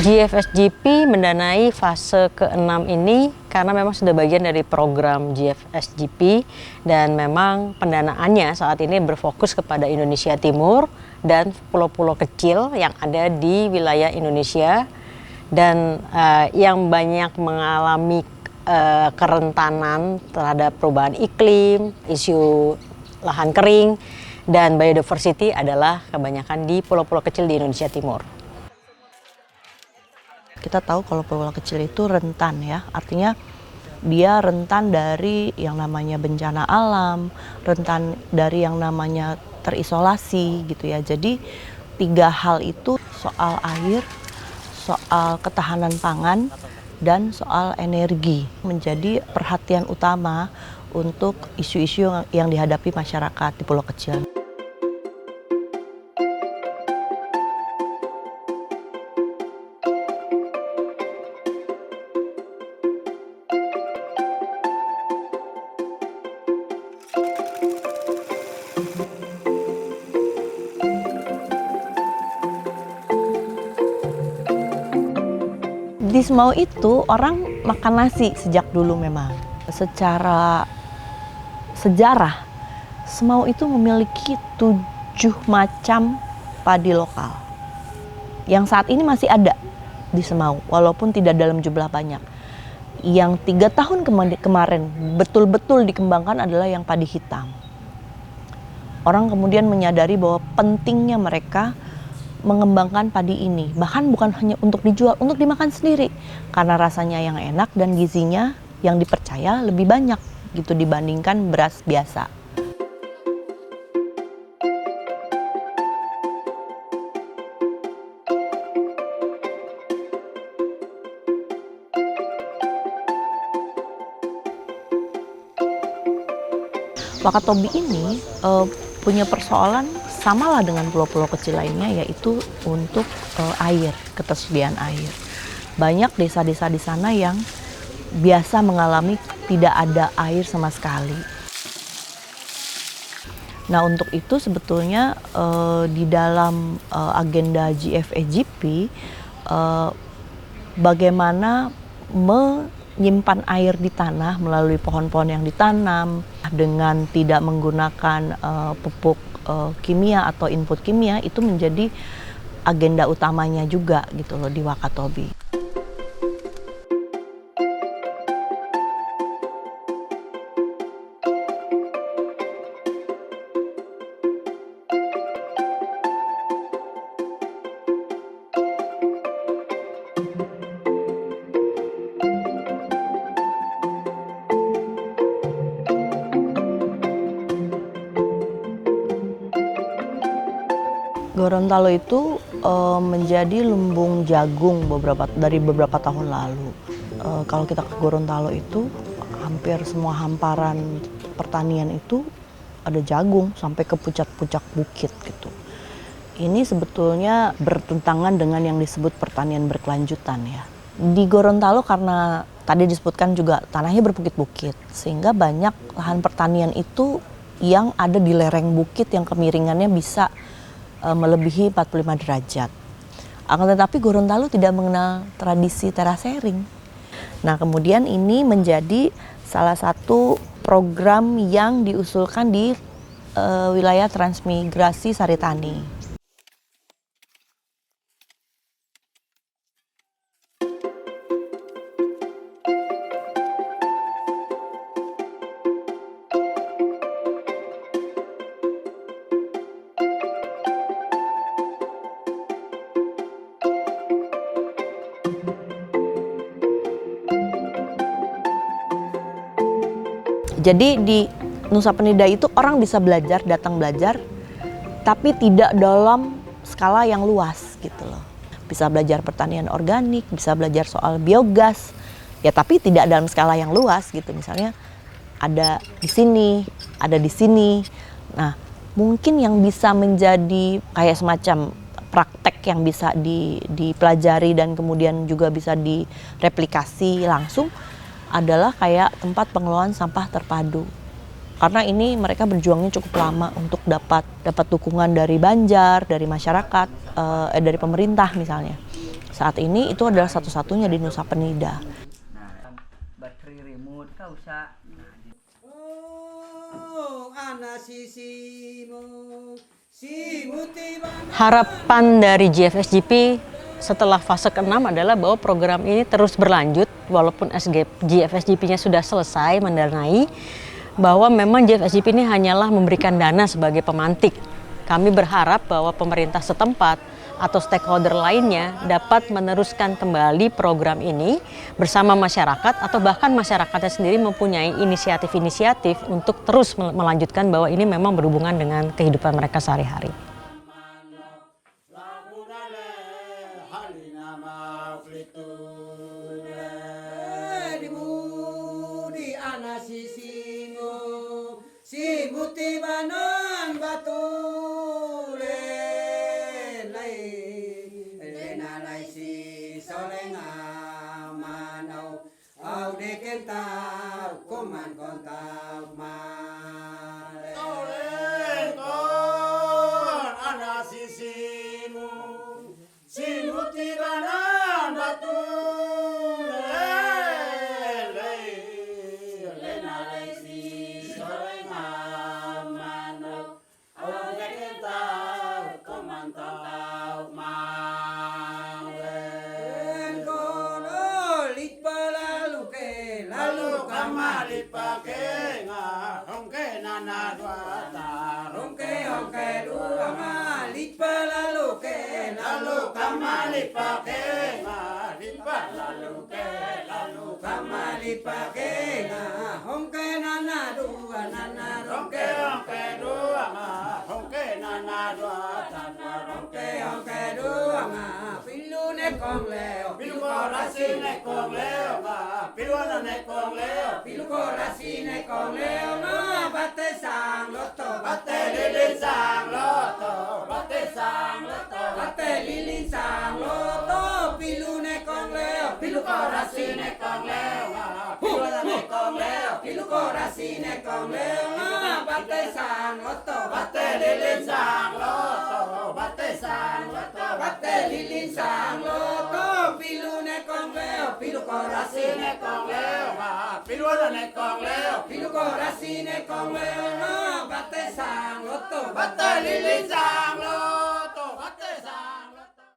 GFSGP mendanai fase ke-6 ini karena memang sudah bagian dari program GFSGP dan memang pendanaannya saat ini berfokus kepada Indonesia Timur dan pulau-pulau kecil yang ada di wilayah Indonesia dan yang banyak mengalami kerentanan terhadap perubahan iklim, isu lahan kering, dan biodiversity adalah kebanyakan di pulau-pulau kecil di Indonesia Timur. Kita tahu kalau pulau kecil itu rentan ya, artinya dia rentan dari yang namanya bencana alam, rentan dari yang namanya terisolasi gitu ya. Jadi 3 hal itu, soal air, soal ketahanan pangan, dan soal energi menjadi perhatian utama untuk isu-isu yang dihadapi masyarakat di pulau kecil. Di Semau itu orang makan nasi sejak dulu memang. Secara sejarah, Semau itu memiliki 7 macam padi lokal yang saat ini masih ada di Semau, walaupun tidak dalam jumlah banyak. Yang 3 tahun kemarin betul-betul dikembangkan adalah yang padi hitam. Orang kemudian menyadari bahwa pentingnya mereka mengembangkan padi ini, bahkan bukan hanya untuk dijual, untuk dimakan sendiri, karena rasanya yang enak dan gizinya yang dipercaya lebih banyak gitu dibandingkan beras biasa. Wakatobi ini punya persoalan samalah dengan pulau-pulau kecil lainnya, yaitu untuk air, ketersediaan air. Banyak desa-desa di sana yang biasa mengalami tidak ada air sama sekali. Nah, untuk itu sebetulnya di dalam agenda GFSGP bagaimana menyimpan air di tanah melalui pohon-pohon yang ditanam dengan tidak menggunakan pupuk kimia atau input kimia, itu menjadi agenda utamanya juga gitu loh di Wakatobi. Gorontalo itu menjadi lumbung jagung dari beberapa tahun lalu. Kalau kita ke Gorontalo itu hampir semua hamparan pertanian itu ada jagung sampai ke puncak-puncak bukit gitu. Ini sebetulnya bertentangan dengan yang disebut pertanian berkelanjutan ya. Di Gorontalo karena tadi disebutkan juga tanahnya berbukit-bukit, sehingga banyak lahan pertanian itu yang ada di lereng bukit yang kemiringannya bisa melebihi 45 derajat. Akan tetapi Gorontalo tidak mengenal tradisi terasering. Nah, kemudian ini menjadi salah satu program yang diusulkan di wilayah transmigrasi Saritani. Jadi di Nusa Penida itu orang bisa datang belajar, tapi tidak dalam skala yang luas gitu loh. Bisa belajar pertanian organik, bisa belajar soal biogas, ya tapi tidak dalam skala yang luas gitu. Misalnya ada di sini, ada di sini. Nah, mungkin yang bisa menjadi kayak semacam praktek yang bisa dipelajari dan kemudian juga bisa direplikasi langsung adalah kayak tempat pengelolaan sampah terpadu. Karena ini mereka berjuangnya cukup lama untuk dapat dukungan dari Banjar, dari masyarakat, dari pemerintah misalnya. saat ini itu adalah satu-satunya di Nusa Penida. Baterai remote kau usah. Harapan dari GFSGP setelah fase ke-6 adalah bahwa program ini terus berlanjut walaupun GFSGP-nya sudah selesai mendanai, bahwa memang GFSGP ini hanyalah memberikan dana sebagai pemantik. Kami berharap bahwa pemerintah setempat atau stakeholder lainnya dapat meneruskan kembali program ini bersama masyarakat, atau bahkan masyarakatnya sendiri mempunyai inisiatif-inisiatif untuk terus melanjutkan bahwa ini memang berhubungan dengan kehidupan mereka sehari-hari. Batte lilin sang